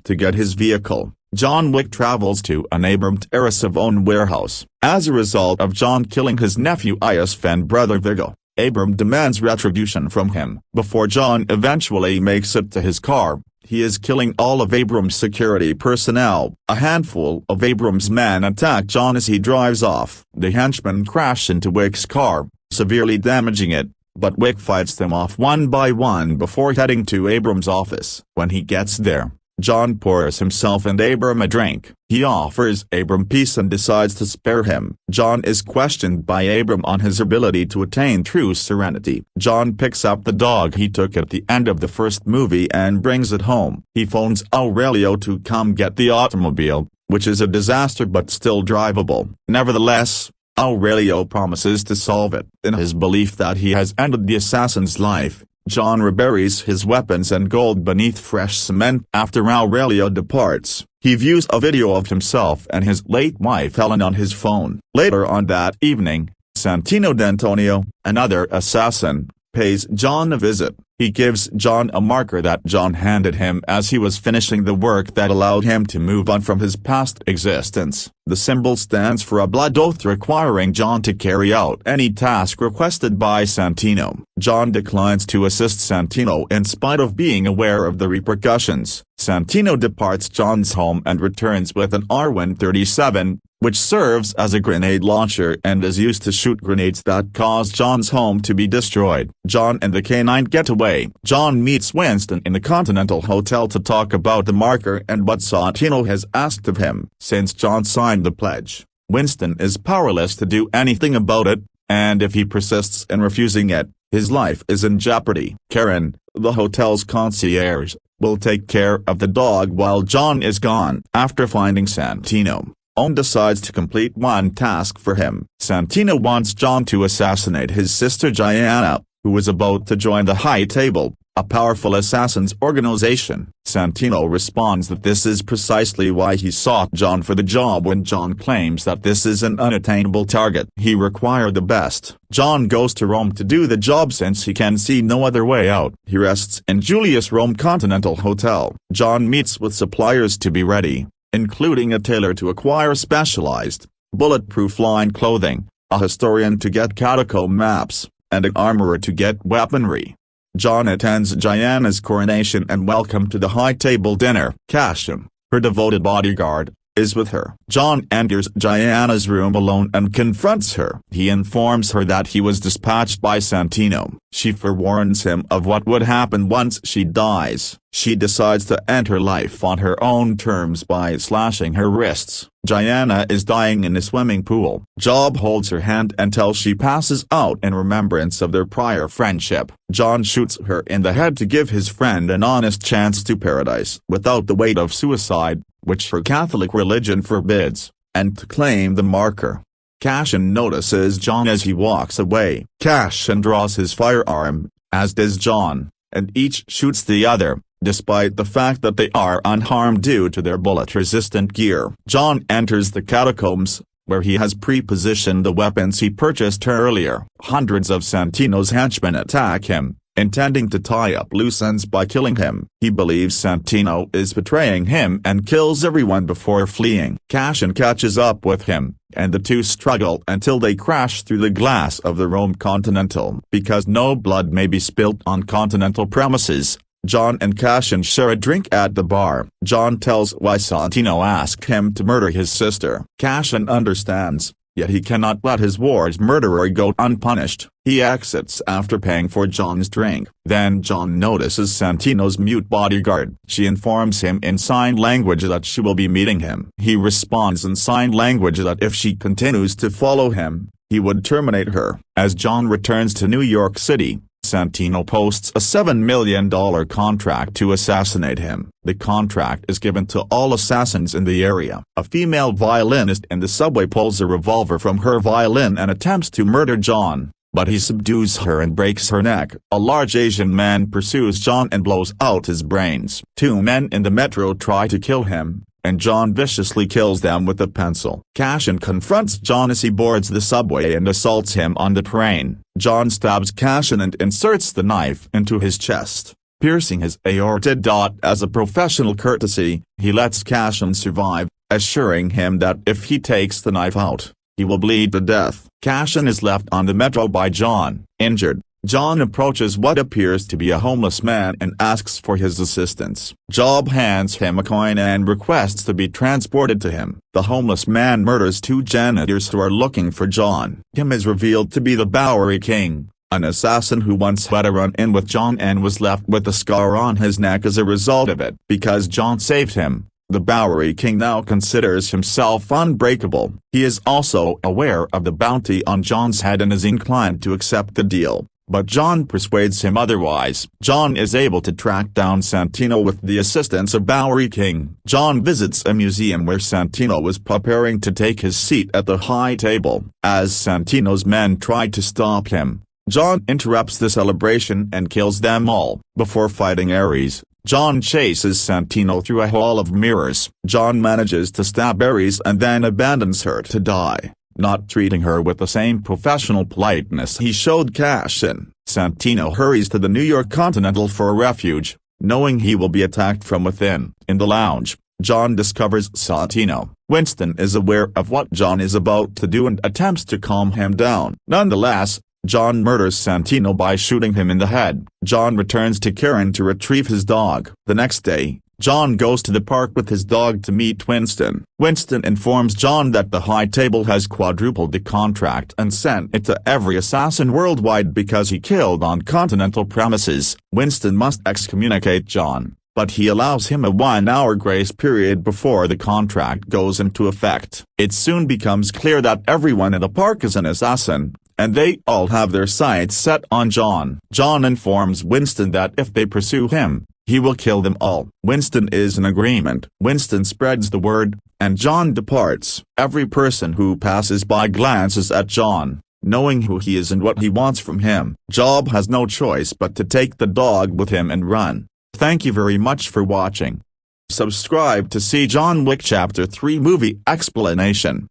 To get his vehicle, John Wick travels to an Abram Tarasov-owned warehouse. As a result of John killing his nephew Iosef and brother Viggo, Abram demands retribution from him. Before John eventually makes it to his car, he is killing all of Abram's security personnel. A handful of Abram's men attack John as he drives off. The henchmen crash into Wick's car, severely damaging it, but Wick fights them off one by one before heading to Abram's office. When he gets there, John pours himself and Abram a drink. He offers Abram peace and decides to spare him. John is questioned by Abram on his ability to attain true serenity. John picks up the dog he took at the end of the first movie and brings it home. He phones Aurelio to come get the automobile, which is a disaster but still drivable. Nevertheless, Aurelio promises to solve it. In his belief that he has ended the assassin's life, John reburies his weapons and gold beneath fresh cement. After Aurelio departs, he views a video of himself and his late wife Helen on his phone. Later on that evening, Santino D'Antonio, another assassin, pays John a visit. He gives John a marker that John handed him as he was finishing the work that allowed him to move on from his past existence. The symbol stands for a blood oath requiring John to carry out any task requested by Santino. John declines to assist Santino in spite of being aware of the repercussions. Santino departs John's home and returns with an R-137, which serves as a grenade launcher and is used to shoot grenades that cause John's home to be destroyed. John and the K-9 get away. John meets Winston in the Continental Hotel to talk about the marker and what Santino has asked of him. Since John signed the pledge, Winston is powerless to do anything about it, and if he persists in refusing it, his life is in jeopardy. Karen, the hotel's concierge, will take care of the dog while John is gone. After finding Santino, Owen decides to complete one task for him. Santino wants John to assassinate his sister Diana, who was about to join the High Table, a powerful assassins organization. Santino responds that this is precisely why he sought John for the job when John claims that this is an unattainable target. He required the best. John goes to Rome to do the job since he can see no other way out. He rests in Julius Rome Continental Hotel. John meets with suppliers to be ready, including a tailor to acquire specialized, bulletproof line clothing, a historian to get catacomb maps, and an armorer to get weaponry. John attends Diana's coronation and welcome to the High Table dinner. Cashin, her devoted bodyguard, is with her. John enters Diana's room alone and confronts her. He informs her that he was dispatched by Santino. She forewarns him of what would happen once she dies. She decides to end her life on her own terms by slashing her wrists. Diana is dying in a swimming pool. Job holds her hand until she passes out in remembrance of their prior friendship. John shoots her in the head to give his friend an honest chance to paradise without the weight of suicide, which her Catholic religion forbids, and to claim the marker. Cashin notices John as he walks away. Cashin draws his firearm, as does John, and each shoots the other, despite the fact that they are unharmed due to their bullet-resistant gear. John enters the catacombs, where he has pre-positioned the weapons he purchased earlier. Hundreds of Santino's henchmen attack him, intending to tie up loose ends by killing him. He believes Santino is betraying him and kills everyone before fleeing. Cashin catches up with him, and the two struggle until they crash through the glass of the Rome Continental. Because no blood may be spilt on Continental premises, John and Cashin share a drink at the bar. John tells why Santino asked him to murder his sister. Cashin understands, yet he cannot let his ward's murderer go unpunished. He exits after paying for John's drink. Then John notices Santino's mute bodyguard. She informs him in sign language that she will be meeting him. He responds in sign language that if she continues to follow him, he would terminate her. As John returns to New York City, Santino posts a $7 million contract to assassinate him. The contract is given to all assassins in the area. A female violinist in the subway pulls a revolver from her violin and attempts to murder John, but he subdues her and breaks her neck. A large Asian man pursues John and blows out his brains. Two men in the metro try to kill him, and John viciously kills them with a pencil. Cashin confronts John as he boards the subway and assaults him on the train. John stabs Cashin and inserts the knife into his chest, piercing his aorta. As a professional courtesy, he lets Cashin survive, assuring him that if he takes the knife out, he will bleed to death. Cashin is left on the metro by John, injured. John approaches what appears to be a homeless man and asks for his assistance. Job hands him a coin and requests to be transported to him. The homeless man murders two janitors who are looking for John. Him is revealed to be the Bowery King, an assassin who once had a run-in with John and was left with a scar on his neck as a result of it. Because John saved him, the Bowery King now considers himself unbreakable. He is also aware of the bounty on John's head and is inclined to accept the deal. But John persuades him otherwise. John is able to track down Santino with the assistance of Bowery King. John visits a museum where Santino was preparing to take his seat at the high table. As Santino's men try to stop him, John interrupts the celebration and kills them all. Before fighting Ares, John chases Santino through a hall of mirrors. John manages to stab Ares and then abandons her to die, not treating her with the same professional politeness he showed Cashin. Santino hurries to the New York Continental for refuge, knowing he will be attacked from within. In the lounge, John discovers Santino. Winston is aware of what John is about to do and attempts to calm him down. Nonetheless, John murders Santino by shooting him in the head. John returns to Karen to retrieve his dog. The next day, John goes to the park with his dog to meet Winston. Winston informs John that the high table has quadrupled the contract and sent it to every assassin worldwide because he killed on Continental premises. Winston must excommunicate John, but he allows him a 1-hour grace period before the contract goes into effect. It soon becomes clear that everyone in the park is an assassin, and they all have their sights set on John. John informs Winston that if they pursue him, he will kill them all. Winston is in agreement. Winston spreads the word, and John departs. Every person who passes by glances at John, knowing who he is and what he wants from him. Job has no choice but to take the dog with him and run. Thank you very much for watching. Subscribe to see John Wick Chapter 3 movie explanation.